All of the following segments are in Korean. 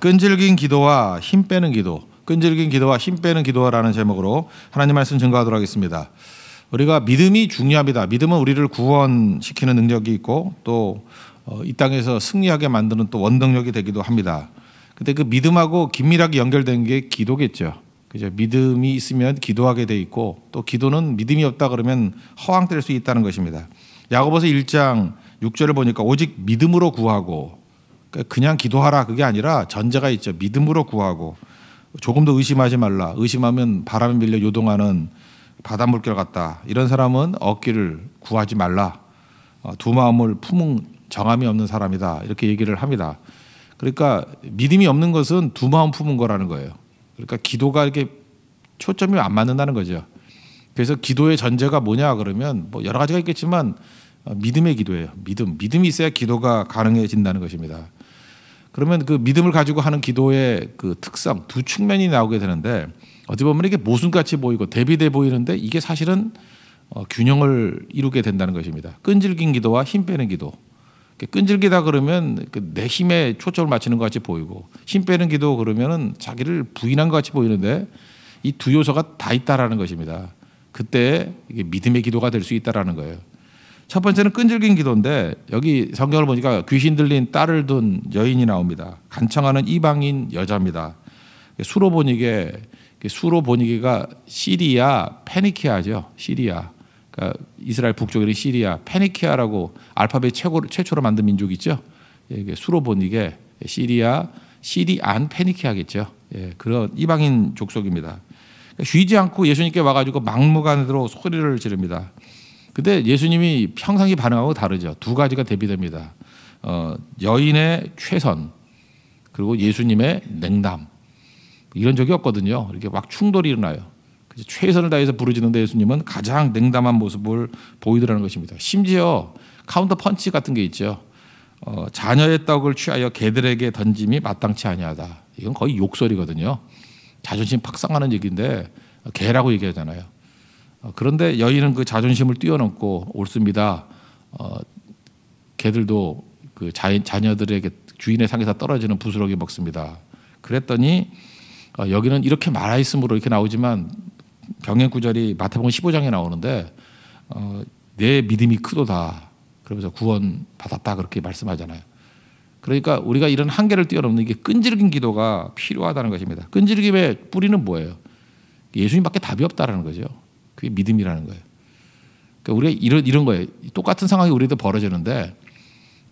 끈질긴 기도와 힘 빼는 기도, 끈질긴 기도와 힘 빼는 기도라는 제목으로 하나님 말씀 증거하도록 하겠습니다. 우리가 믿음이 중요합니다. 믿음은 우리를 구원시키는 능력이 있고 또 이 땅에서 승리하게 만드는 또 원동력이 되기도 합니다. 근데 그 믿음하고 긴밀하게 연결된 게 기도겠죠. 그죠? 믿음이 있으면 기도하게 돼 있고 또 기도는 믿음이 없다 그러면 허황될 수 있다는 것입니다. 야고보서 1장 6절을 보니까 오직 믿음으로 구하고, 그냥 기도하라 그게 아니라 전제가 있죠. 믿음으로 구하고 조금도 의심하지 말라. 의심하면 바람에 밀려 요동하는 바닷물결 같다. 이런 사람은 얻기를 구하지 말라. 두 마음을 품은 정함이 없는 사람이다. 이렇게 얘기를 합니다. 그러니까 믿음이 없는 것은 두 마음 품은 거라는 거예요. 그러니까 기도가 이렇게 초점이 안 맞는다는 거죠. 그래서 기도의 전제가 뭐냐 그러면 뭐 여러 가지가 있겠지만 믿음의 기도예요. 믿음이 있어야 기도가 가능해진다는 것입니다. 그러면 그 믿음을 가지고 하는 기도의 그 특성 두 측면이 나오게 되는데 어떻게 보면 이게 모순같이 보이고 대비돼 보이는데 이게 사실은 균형을 이루게 된다는 것입니다. 끈질긴 기도와 힘 빼는 기도. 끈질기다 그러면 내 힘에 초점을 맞추는 것 같이 보이고 힘 빼는 기도 그러면은 자기를 부인한 것 같이 보이는데 이 두 요소가 다 있다라는 것입니다. 그때 이게 믿음의 기도가 될 수 있다라는 거예요. 첫 번째는 끈질긴 기도인데 여기 성경을 보니까 귀신 들린 딸을 둔 여인이 나옵니다. 간청하는 이방인 여자입니다. 수로보니게가 시리아 페니키아죠. 시리아. 그러니까 이스라엘 북쪽의 시리아 페니키아라고 알파벳 최초로 만든 민족이 있죠. 이게 수로보니게 시리안 페니키아겠죠. 그런 이방인 족속입니다. 그러니까 쉬지 않고 예수님께 와가지고 막무가내로 소리를 지릅니다. 근데 예수님이 평상시 반응하고 다르죠. 두 가지가 대비됩니다. 여인의 최선 그리고 예수님의 냉담. 이런 적이 없거든요. 이렇게 막 충돌이 일어나요. 최선을 다해서 부르짖는데 예수님은 가장 냉담한 모습을 보이더라는 것입니다. 심지어 카운터 펀치 같은 게 있죠. 자녀의 떡을 취하여 개들에게 던짐이 마땅치 아니하다. 이건 거의 욕설이거든요. 자존심 팍 상하는 얘기인데 개라고 얘기하잖아요. 그런데 여인은 그 자존심을 뛰어넘고 옳습니다. 개들도 그 자녀들에게 주인의 상에서 떨어지는 부스러기 먹습니다. 그랬더니 여기는 이렇게 말하였으므로 이렇게 나오지만 병행 구절이 마태복음 15장에 나오는데 내 믿음이 크도다. 그러면서 구원 받았다 그렇게 말씀하잖아요. 그러니까 우리가 이런 한계를 뛰어넘는 게 끈질긴 기도가 필요하다는 것입니다. 끈질김의 뿌리는 뭐예요? 예수님밖에 답이 없다라는 거죠. 그게 믿음이라는 거예요. 그러니까 우리가 이런 거예요. 똑같은 상황이 우리도 벌어지는데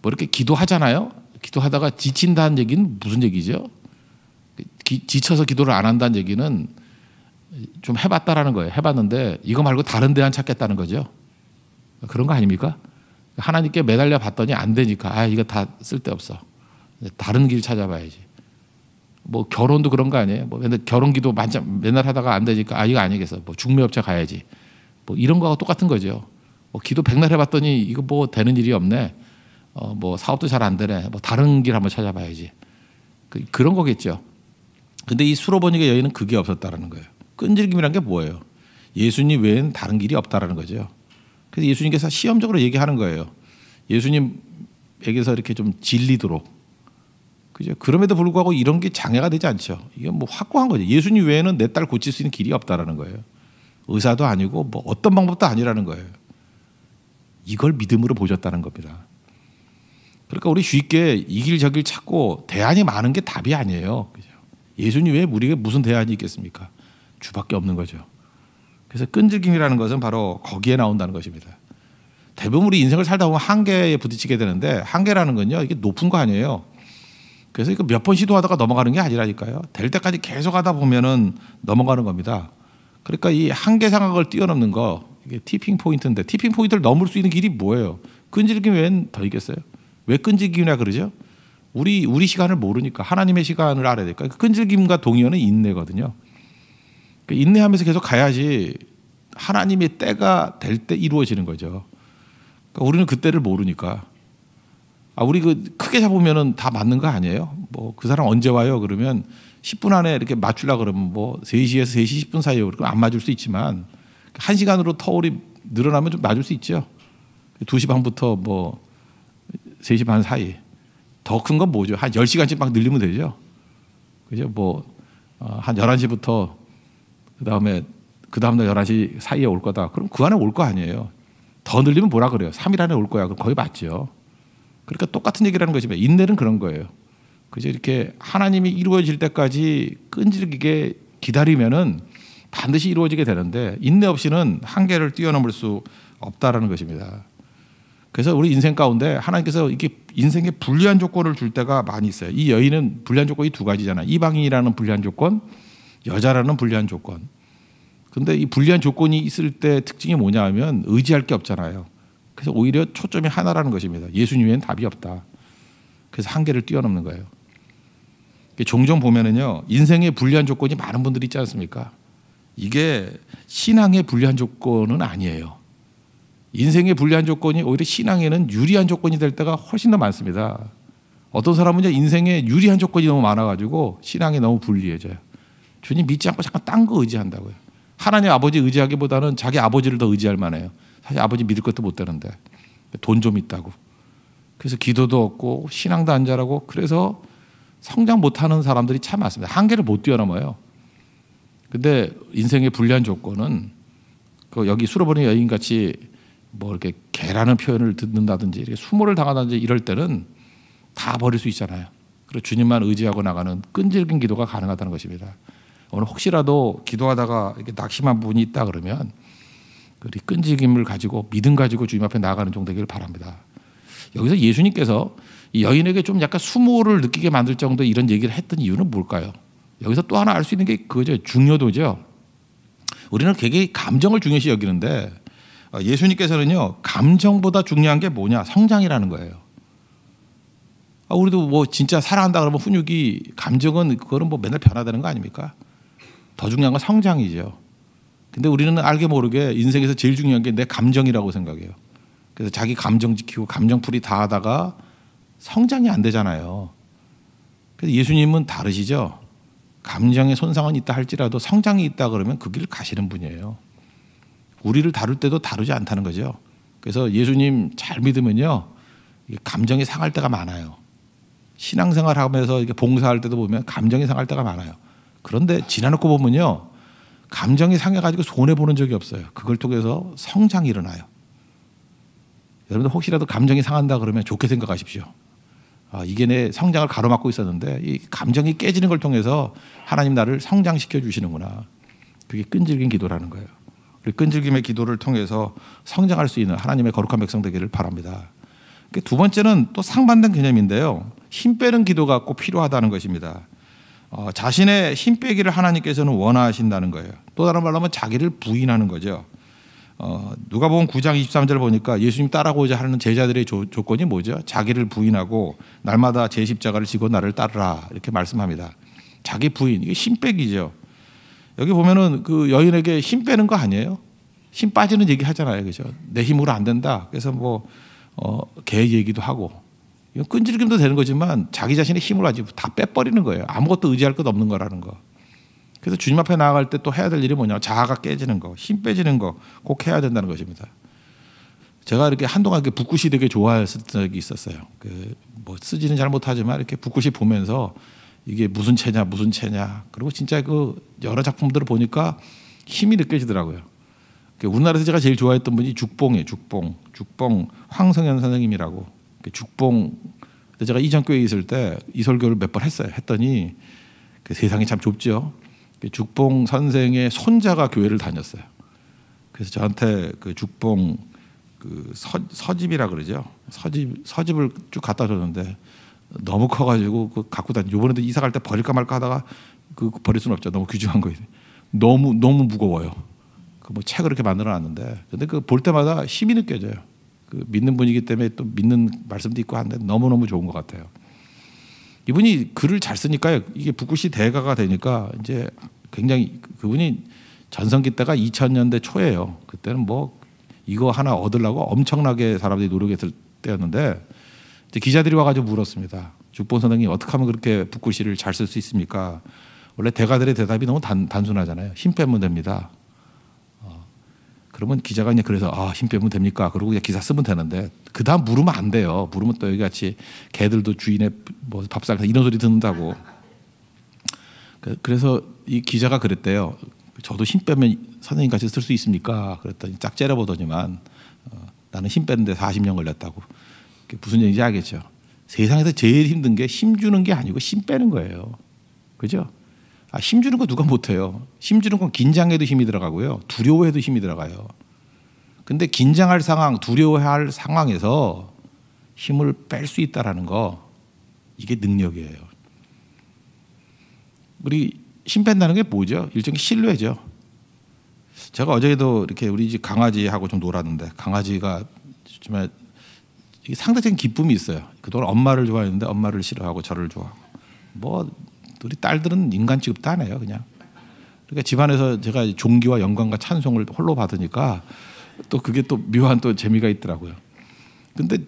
뭐 이렇게 기도하잖아요. 기도하다가 지친다는 얘기는 무슨 얘기죠? 지쳐서 기도를 안 한다는 얘기는 좀 해봤다라는 거예요. 해봤는데 이거 말고 다른 대안 찾겠다는 거죠. 그런 거 아닙니까? 하나님께 매달려 봤더니 안 되니까 이거 다 쓸데없어. 다른 길 찾아봐야지. 뭐 결혼도 그런 거 아니에요? 뭐 맨날 결혼기도 맨날 하다가 안 되니까 이거 아니겠어. 뭐 중매업체 가야지. 뭐 이런 거하고 똑같은 거죠. 뭐 기도 백날 해봤더니 이거 뭐 되는 일이 없네. 뭐 사업도 잘 안 되네. 뭐 다른 길 한번 찾아봐야지. 그런 거겠죠. 근데 이 수로보니게 여인은 그게 없었다라는 거예요. 끈질김이란 게 뭐예요? 예수님 외엔 다른 길이 없다라는 거죠. 그래서 예수님께서 시험적으로 얘기하는 거예요. 예수님에게서 이렇게 좀 질리도록. 그죠? 그럼에도 불구하고 이런 게 장애가 되지 않죠. 이게 뭐 확고한 거죠. 예수님 외에는 내 딸 고칠 수 있는 길이 없다라는 거예요. 의사도 아니고 뭐 어떤 방법도 아니라는 거예요. 이걸 믿음으로 보셨다는 겁니다. 그러니까 우리 쉽게 이 길 저 길 찾고 대안이 많은 게 답이 아니에요. 그죠? 예수님 외에 우리에게 무슨 대안이 있겠습니까? 주밖에 없는 거죠. 그래서 끈질김이라는 것은 바로 거기에 나온다는 것입니다. 대부분 우리 인생을 살다 보면 한계에 부딪히게 되는데 한계라는 건요 이게 높은 거 아니에요. 그래서 이거 몇 번 시도하다가 넘어가는 게 아니라니까요. 될 때까지 계속 하다 보면은 넘어가는 겁니다. 그러니까 이 한계 상황을 뛰어넘는 거 이게 티핑 포인트인데 티핑 포인트를 넘을 수 있는 길이 뭐예요? 끈질김 외엔 더 있겠어요? 왜 끈질김이라 그러죠? 우리 시간을 모르니까 하나님의 시간을 알아야 될까? 끈질김과 동의어는 인내거든요. 인내하면서 계속 가야지 하나님의 때가 될 때 이루어지는 거죠. 그러니까 우리는 그 때를 모르니까. 우리 크게 잡으면은 다 맞는 거 아니에요? 뭐 그 사람 언제 와요? 그러면 10분 안에 이렇게 맞추려고 그러면 뭐 3시에서 3시 10분 사이에 그럼 안 맞을 수 있지만 1시간으로 터울이 늘어나면 좀 맞을 수 있죠. 2시 반부터 뭐 3시 반 사이. 더 큰 건 뭐죠? 한 10시간씩 막 늘리면 되죠. 그죠? 한 11시부터 그 다음날 11시 사이에 올 거다. 그럼 그 안에 올 거 아니에요. 더 늘리면 뭐라 그래요? 3일 안에 올 거야. 그럼 거의 맞죠. 그러니까 똑같은 얘기라는 것이면 인내는 그런 거예요. 그죠? 이렇게 하나님이 이루어질 때까지 끈질기게 기다리면은 반드시 이루어지게 되는데 인내 없이는 한계를 뛰어넘을 수 없다라는 것입니다. 그래서 우리 인생 가운데 하나님께서 이게 인생에 불리한 조건을 줄 때가 많이 있어요. 이 여인은 불리한 조건이 두 가지잖아요. 이방인이라는 불리한 조건, 여자라는 불리한 조건. 근데 이 불리한 조건이 있을 때 특징이 뭐냐 하면 의지할 게 없잖아요. 그래서 오히려 초점이 하나라는 것입니다. 예수님 외엔 답이 없다. 그래서 한계를 뛰어넘는 거예요. 종종 보면은요, 인생에 불리한 조건이 많은 분들이 있지 않습니까? 이게 신앙의 불리한 조건은 아니에요. 인생의 불리한 조건이 오히려 신앙에는 유리한 조건이 될 때가 훨씬 더 많습니다. 어떤 사람은 인생에 유리한 조건이 너무 많아가지고 신앙이 너무 불리해져요. 주님 믿지 않고 잠깐 딴 거 의지한다고요. 하나님 아버지 의지하기보다는 자기 아버지를 더 의지할 만해요. 사실 아버지 믿을 것도 못 되는데 돈 좀 있다고. 그래서 기도도 없고 신앙도 안 잘하고 그래서 성장 못하는 사람들이 참 많습니다. 한계를 못 뛰어넘어요. 근데 인생의 불리한 조건은 여기 술어버린 여인같이 이렇게 개라는 표현을 듣는다든지 이렇게 수모를 당하든지 이럴 때는 다 버릴 수 있잖아요. 그리고 주님만 의지하고 나가는 끈질긴 기도가 가능하다는 것입니다. 오늘 혹시라도 기도하다가 이렇게 낙심한 부분이 있다 그러면 그 끈질김을 가지고 믿음 가지고 주님 앞에 나아가는 종 되기를 바랍니다. 여기서 예수님께서 이 여인에게 좀 약간 수모를 느끼게 만들 정도의 이런 얘기를 했던 이유는 뭘까요? 여기서 또 하나 알 수 있는 게 그거죠. 중요도죠. 우리는 굉장히 감정을 중요시 여기는데 예수님께서는요, 감정보다 중요한 게 뭐냐? 성장이라는 거예요. 우리도 진짜 사랑한다 그러면 훈육이 감정은 그거는 맨날 변화되는 거 아닙니까? 더 중요한 건 성장이죠. 근데 우리는 알게 모르게 인생에서 제일 중요한 게 내 감정이라고 생각해요. 그래서 자기 감정 지키고 감정풀이 다 하다가 성장이 안 되잖아요. 그래서 예수님은 다르시죠. 감정의 손상은 있다 할지라도 성장이 있다 그러면 그 길을 가시는 분이에요. 우리를 다룰 때도 다루지 않다는 거죠. 그래서 예수님 잘 믿으면요, 감정이 상할 때가 많아요. 신앙생활 하면서 이렇게 봉사할 때도 보면 감정이 상할 때가 많아요. 그런데 지나놓고 보면요, 감정이 상해가지고 손해보는 적이 없어요. 그걸 통해서 성장이 일어나요. 여러분들 혹시라도 감정이 상한다 그러면 좋게 생각하십시오. 이게 내 성장을 가로막고 있었는데 이 감정이 깨지는 걸 통해서 하나님 나를 성장시켜 주시는구나. 그게 끈질긴 기도라는 거예요. 우리 끈질김의 기도를 통해서 성장할 수 있는 하나님의 거룩한 백성 되기를 바랍니다. 두 번째는 또 상반된 개념인데요. 힘 빼는 기도가 꼭 필요하다는 것입니다. 자신의 힘 빼기를 하나님께서는 원하신다는 거예요. 또 다른 말로 하면 자기를 부인하는 거죠. 누가복음 9장 23절 보니까 예수님 따라오고자 하는 제자들의 조건이 뭐죠? 자기를 부인하고 날마다 제 십자가를 지고 나를 따르라 이렇게 말씀합니다. 자기 부인, 이게 힘 빼기죠. 여기 보면은 그 여인에게 힘 빼는 거 아니에요? 힘 빠지는 얘기 하잖아요, 그죠? 내 힘으로 안 된다. 그래서 개 얘기도 하고 이건 끈질김도 되는 거지만 자기 자신의 힘을 가지고 다 빼버리는 거예요. 아무것도 의지할 것 없는 거라는 거. 그래서 주님 앞에 나아갈 때 또 해야 될 일이 뭐냐? 자아가 깨지는 거, 힘 빼지는 거 꼭 해야 된다는 것입니다. 제가 이렇게 한동안 붓굿이 되게 좋아했던 적이 있었어요. 쓰지는 잘 못하지만 이렇게 붓굿이 보면서 이게 무슨 채냐. 그리고 진짜 여러 작품들을 보니까 힘이 느껴지더라고요. 우리나라에서 제가 제일 좋아했던 분이 죽봉이에요. 죽봉 황성현 선생님이라고. 죽봉. 제가 이전교회에 있을 때 이 설교를 몇 번 했어요. 했더니 세상이 참 좁죠. 죽봉 선생의 손자가 교회를 다녔어요. 그래서 저한테 죽봉 서집이라 그러죠. 서집을 쭉 갖다 줬는데 너무 커가지고 갖고 다니. 이번에도 이사 갈 때 버릴까 말까 하다가 버릴 수는 없죠. 너무 귀중한 거예요. 너무 무거워요. 책을 이렇게 만들어놨는데, 근데 볼 때마다 힘이 느껴져요. 믿는 분이기 때문에 또 믿는 말씀도 있고 한데 너무 좋은 것 같아요. 이분이 글을 잘 쓰니까요. 이게 붓굿이 대가가 되니까 이제 굉장히 그분이 전성기 때가 2000년대 초예요. 그때는 이거 하나 얻으려고 엄청나게 사람들이 노력했을 때였는데 이제 기자들이 와가지고 물었습니다. 죽봉 선생님 어떻게 하면 그렇게 붓굿을 잘 쓸 수 있습니까? 원래 대가들의 대답이 너무 단순하잖아요. 힘 빼면 됩니다. 그러면 기자가 그래서 힘 빼면 됩니까? 그러고 그냥 기사 쓰면 되는데 그 다음 물으면 안 돼요. 물으면 또 여기 같이 개들도 주인의 밥상 이런 소리 듣는다고. 그래서 이 기자가 그랬대요. 저도 힘 빼면 선생님 같이 쓸 수 있습니까? 그랬더니 짝 째려보더니만 나는 힘 빼는데 40년 걸렸다고. 무슨 얘기인지 알겠죠? 세상에서 제일 힘든 게 힘 주는 게 아니고 힘 빼는 거예요. 그죠? 힘 주는 거 누가 못해요. 힘 주는 건 긴장해도 힘이 들어가고요. 두려워해도 힘이 들어가요. 근데 긴장할 상황, 두려워할 상황에서 힘을 뺄 수 있다는 거, 이게 능력이에요. 우리 힘 뺀다는 게 뭐죠? 일종의 신뢰죠. 제가 어제도 이렇게 우리 집 강아지하고 좀 놀았는데, 강아지가 정말 상대적인 기쁨이 있어요. 그동안 엄마를 좋아했는데 엄마를 싫어하고 저를 좋아하고. 뭐 우리 딸들은 인간 취급도 안 해요, 그냥. 그러니까 집안에서 제가 존귀와 영광과 찬송을 홀로 받으니까 또 그게 또 묘한 또 재미가 있더라고요. 근데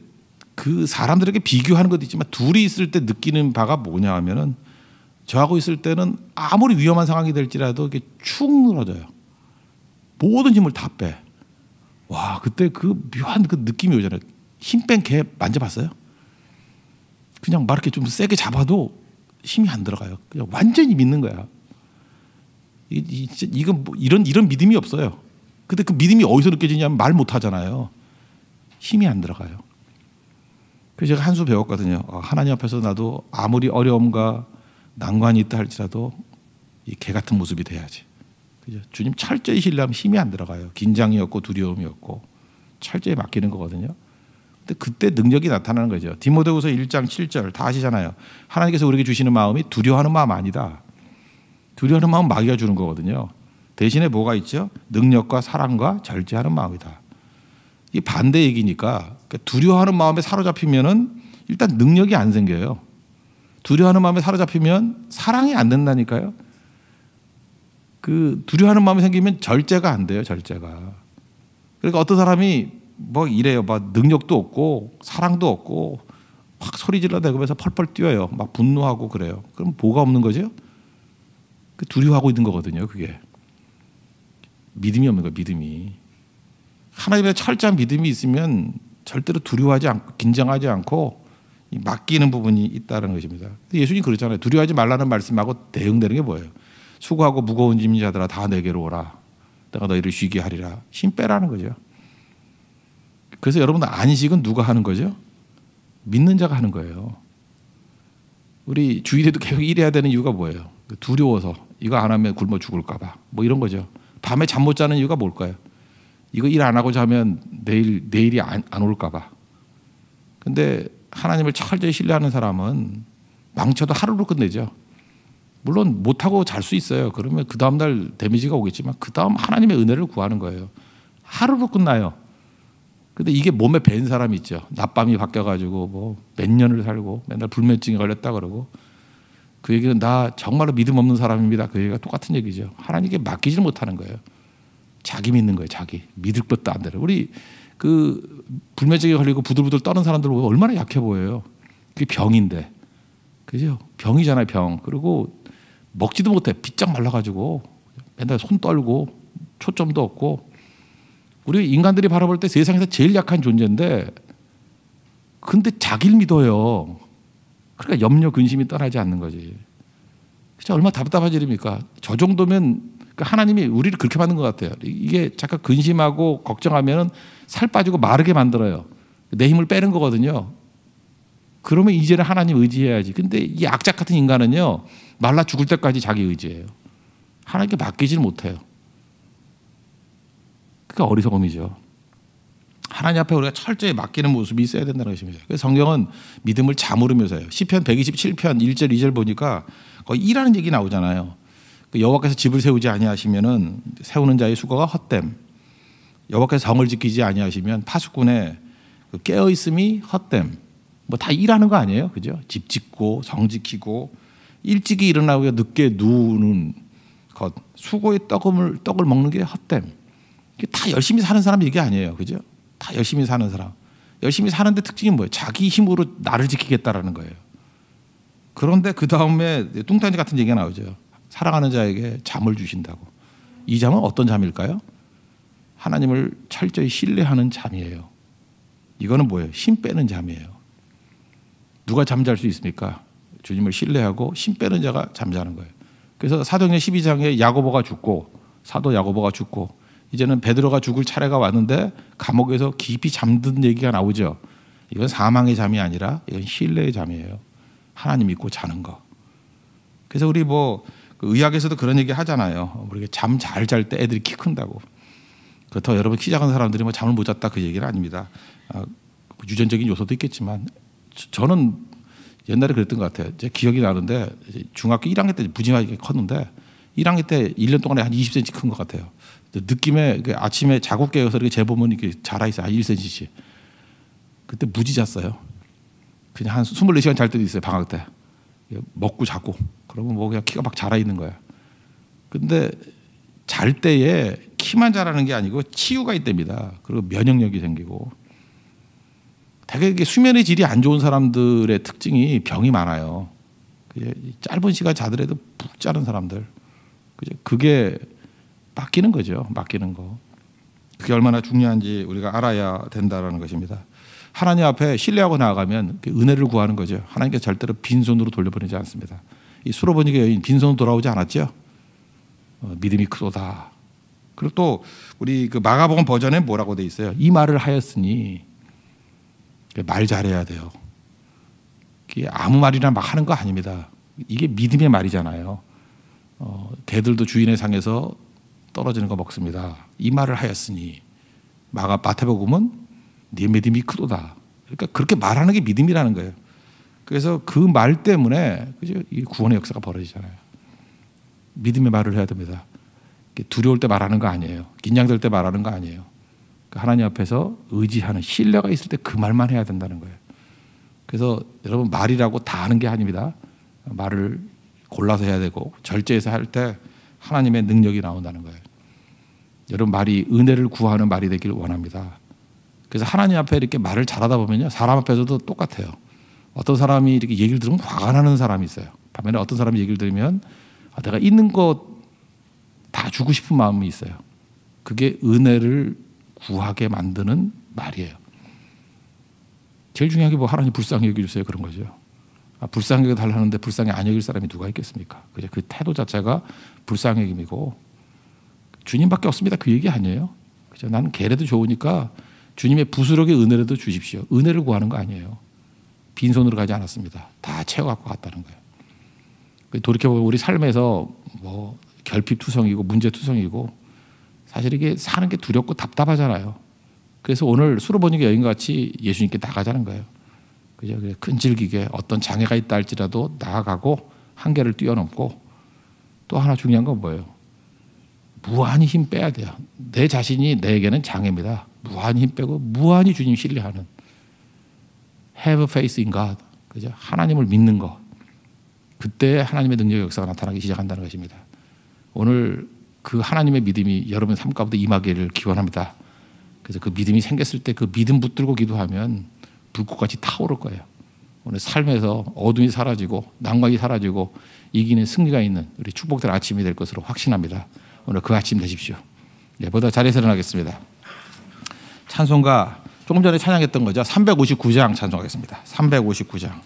그 사람들에게 비교하는 것도 있지만 둘이 있을 때 느끼는 바가 뭐냐 하면은, 저하고 있을 때는 아무리 위험한 상황이 될지라도 이게 축 늘어져요. 모든 힘을 다 빼. 와, 그때 그 묘한 그 느낌이 오잖아요. 힘 뺀 개 만져봤어요? 그냥 막 이렇게 좀 세게 잡아도 힘이 안 들어가요. 그냥 완전히 믿는 거야. 이건 뭐 이런 믿음이 없어요. 근데 그 믿음이 어디서 느껴지냐면 말 못 하잖아요. 힘이 안 들어가요. 그래서 제가 한 수 배웠거든요. 하나님 앞에서 나도 아무리 어려움과 난관이 있다 할지라도 이 개 같은 모습이 돼야지. 그죠? 주님 철저히 신뢰하면 힘이 안 들어가요. 긴장이 없고 두려움이 없고 철저히 맡기는 거거든요. 근데 그때 능력이 나타나는 거죠. 디모데후서 1장 7절 다 아시잖아요. 하나님께서 우리에게 주시는 마음이 두려워하는 마음 아니다. 두려워하는 마음 마귀가 주는 거거든요. 대신에 뭐가 있죠? 능력과 사랑과 절제하는 마음이다. 이게 반대 얘기니까, 두려워하는 마음에 사로잡히면은 일단 능력이 안 생겨요. 두려워하는 마음에 사로잡히면 사랑이 안 된다니까요. 그 두려워하는 마음이 생기면 절제가 안 돼요, 절제가. 그러니까 어떤 사람이 뭐 이래요. 막 능력도 없고 사랑도 없고 막 소리 질러대면서 펄펄 뛰어요. 막 분노하고 그래요. 그럼 뭐가 없는 거죠? 두려워하고 있는 거거든요. 그게 믿음이 없는 거예요. 믿음이. 하나님의 철저한 믿음이 있으면 절대로 두려워하지 않고 긴장하지 않고 맡기는 부분이 있다는 것입니다. 예수님 그러잖아요. 두려워하지 말라는 말씀하고 대응되는 게 뭐예요? 수고하고 무거운 짐진 자들아 다 내게로 오라. 내가 너희를 쉬게 하리라. 힘 빼라는 거죠. 그래서 여러분, 안식은 누가 하는 거죠? 믿는 자가 하는 거예요. 우리 주일에도 계속 일해야 되는 이유가 뭐예요? 두려워서. 이거 안 하면 굶어 죽을까 봐. 뭐 이런 거죠. 밤에 잠 못 자는 이유가 뭘까요? 이거 일 안 하고 자면 내일이 안 올까 봐. 근데 하나님을 철저히 신뢰하는 사람은 망쳐도 하루로 끝내죠. 물론 못하고 잘 수 있어요. 그러면 그 다음날 데미지가 오겠지만 그 다음 하나님의 은혜를 구하는 거예요. 하루로 끝나요. 근데 이게 몸에 밴 사람이 있죠. 낮밤이 바뀌어가지고 뭐 몇 년을 살고 맨날 불면증에 걸렸다 그러고, 그 얘기는 나 정말로 믿음 없는 사람입니다. 그 얘기가 똑같은 얘기죠. 하나님께 맡기질 못하는 거예요. 자기 믿는 거예요. 자기 믿을 것도 안 되는. 우리 그 불면증에 걸리고 부들부들 떠는 사람들 보면 얼마나 약해 보여요. 그게 병인데, 그죠? 병이잖아요, 병. 그리고 먹지도 못해. 비짝 말라가지고 맨날 손 떨고 초점도 없고. 우리 인간들이 바라볼 때 세상에서 제일 약한 존재인데, 근데 자기를 믿어요. 그러니까 염려 근심이 떠나지 않는 거지. 진짜 얼마나 답답한 일입니까? 저 정도면 하나님이 우리를 그렇게 만든 것 같아요. 이게 잠깐 근심하고 걱정하면 살 빠지고 마르게 만들어요. 내 힘을 빼는 거거든요. 그러면 이제는 하나님 의지해야지. 근데 이 악착 같은 인간은요, 말라 죽을 때까지 자기 의지해요. 하나님께 맡기질 못해요. 그게 어리석음이죠. 하나님 앞에 우리가 철저히 맡기는 모습이 있어야 된다는 것입니다. 그래서 성경은 믿음을 자무르면서 해요. 시편 127편 1절 2절 보니까 거의 일하는 얘기 나오잖아요. 여호와께서 집을 세우지 아니하시면은 세우는 자의 수고가 헛됨. 여호와께서 성을 지키지 아니하시면 파수꾼의 깨어 있음이 헛됨. 뭐 다 일하는 거 아니에요, 그죠? 집 짓고 성 지키고 일찍이 일어나고 늦게 누우는 것, 수고의 떡을 먹는 게 헛됨. 다 열심히 사는 사람 얘기 아니에요, 그죠? 다 열심히 사는 사람. 열심히 사는데 특징이 뭐예요? 자기 힘으로 나를 지키겠다라는 거예요. 그런데 그 다음에 뚱딴지 같은 얘기가 나오죠. 사랑하는 자에게 잠을 주신다고. 이 잠은 어떤 잠일까요? 하나님을 철저히 신뢰하는 잠이에요. 이거는 뭐예요? 힘 빼는 잠이에요. 누가 잠잘 수 있습니까? 주님을 신뢰하고 힘 빼는 자가 잠자는 거예요. 그래서 사도행전 12장에 야고보가 죽고 사도 야고보가 죽고 이제는 베드로가 죽을 차례가 왔는데 감옥에서 깊이 잠든 얘기가 나오죠. 이건 사망의 잠이 아니라 이건 신뢰의 잠이에요. 하나님 믿고 자는 거. 그래서 우리 뭐 의학에서도 그런 얘기 하잖아요. 우리가 잠 잘 잘 때 애들이 키 큰다고. 그렇다고 여러분 키 작은 사람들이 뭐 잠을 못 잤다 그 얘기는 아닙니다. 유전적인 요소도 있겠지만 저는 옛날에 그랬던 것 같아요. 제 기억이 나는데 중학교 1학년 때 무지하게 컸는데 1학년 때 1년 동안에 한 20cm 큰 것 같아요. 느낌에 아침에 자고 깨어서 이렇게 재보면 이렇게 자라 있어요. 1cm씩. 그때 무지 잤어요. 그냥 한 24시간 잘 때도 있어요. 방학 때. 먹고 자고. 그러면 뭐 그냥 키가 막 자라 있는 거야. 근데 잘 때에 키만 자라는 게 아니고 치유가 있답니다. 그리고 면역력이 생기고. 되게 수면의 질이 안 좋은 사람들의 특징이 병이 많아요. 짧은 시간 자더라도 푹 자는 사람들. 그게 맡기는 거죠. 맡기는 거. 그게 얼마나 중요한지 우리가 알아야 된다는 것입니다. 하나님 앞에 신뢰하고 나아가면 은혜를 구하는 거죠. 하나님께서 절대로 빈손으로 돌려보내지 않습니다. 이 수로보니게 여인 빈손으로 돌아오지 않았죠. 믿음이 크도다. 그리고 또 우리 그 마가복음 버전에 뭐라고 돼 있어요? 이 말을 하였으니 말 잘해야 돼요. 이게 아무 말이나 막 하는 거 아닙니다. 이게 믿음의 말이잖아요. 개들도 주인의 상에서 떨어지는 거 먹습니다. 이 말을 하였으니 마태복음은 네 믿음이 크도다. 그러니까 그렇게 말하는 게 믿음이라는 거예요. 그래서 그 말 때문에 이 구원의 역사가 벌어지잖아요. 믿음의 말을 해야 됩니다. 두려울 때 말하는 거 아니에요. 긴장될 때 말하는 거 아니에요. 하나님 앞에서 의지하는 신뢰가 있을 때 그 말만 해야 된다는 거예요. 그래서 여러분 말이라고 다 하는 게 아닙니다. 말을 골라서 해야 되고 절제해서 할 때 하나님의 능력이 나온다는 거예요. 여러분 말이 은혜를 구하는 말이 되길 원합니다. 그래서 하나님 앞에 이렇게 말을 잘하다 보면요. 사람 앞에서도 똑같아요. 어떤 사람이 이렇게 얘기를 들으면 화가 나는 사람이 있어요. 반면에 어떤 사람이 얘기를 들으면 내가 있는 것 다 주고 싶은 마음이 있어요. 그게 은혜를 구하게 만드는 말이에요. 제일 중요한 게 뭐 하나님 불쌍히 여겨주세요 그런 거죠. 불쌍히 여겨달라는데 불쌍히 안 여길 사람이 누가 있겠습니까? 그 태도 자체가 불쌍히 여김이고 주님밖에 없습니다. 그 얘기 아니에요. 그죠? 나는 개라도 좋으니까 주님의 부스러기 은혜라도 주십시오. 은혜를 구하는 거 아니에요. 빈손으로 가지 않았습니다. 다 채워갖고 갔다는 거예요. 돌이켜보면 우리 삶에서 뭐 결핍투성이고 문제투성이고 사실 이게 사는 게 두렵고 답답하잖아요. 그래서 오늘 수로보니게 여인과 같이 예수님께 나가자는 거예요. 그죠? 끈질기게 어떤 장애가 있다 할지라도 나아가고 한계를 뛰어넘고 또 하나 중요한 건 뭐예요? 무한히 힘 빼야 돼요. 내 자신이 내게는 장애입니다. 무한히 힘 빼고 무한히 주님 신뢰하는 have faith in God. 그죠? 하나님을 믿는 것. 그때 하나님의 능력의 역사가 나타나기 시작한다는 것입니다. 오늘 그 하나님의 믿음이 여러분의 삶 가운데 임하기를 기원합니다. 그래서 그 믿음이 생겼을 때 그 믿음 붙들고 기도하면 불꽃같이 타오를 거예요. 오늘 삶에서 어둠이 사라지고 난관이 사라지고 이기는 승리가 있는 우리 축복된 아침이 될 것으로 확신합니다. 오늘 그 아침 되십시오. 네, 보다 자리에서 일어나겠습니다. 찬송가 조금 전에 찬양했던 거죠. 359장 찬송하겠습니다. 359장.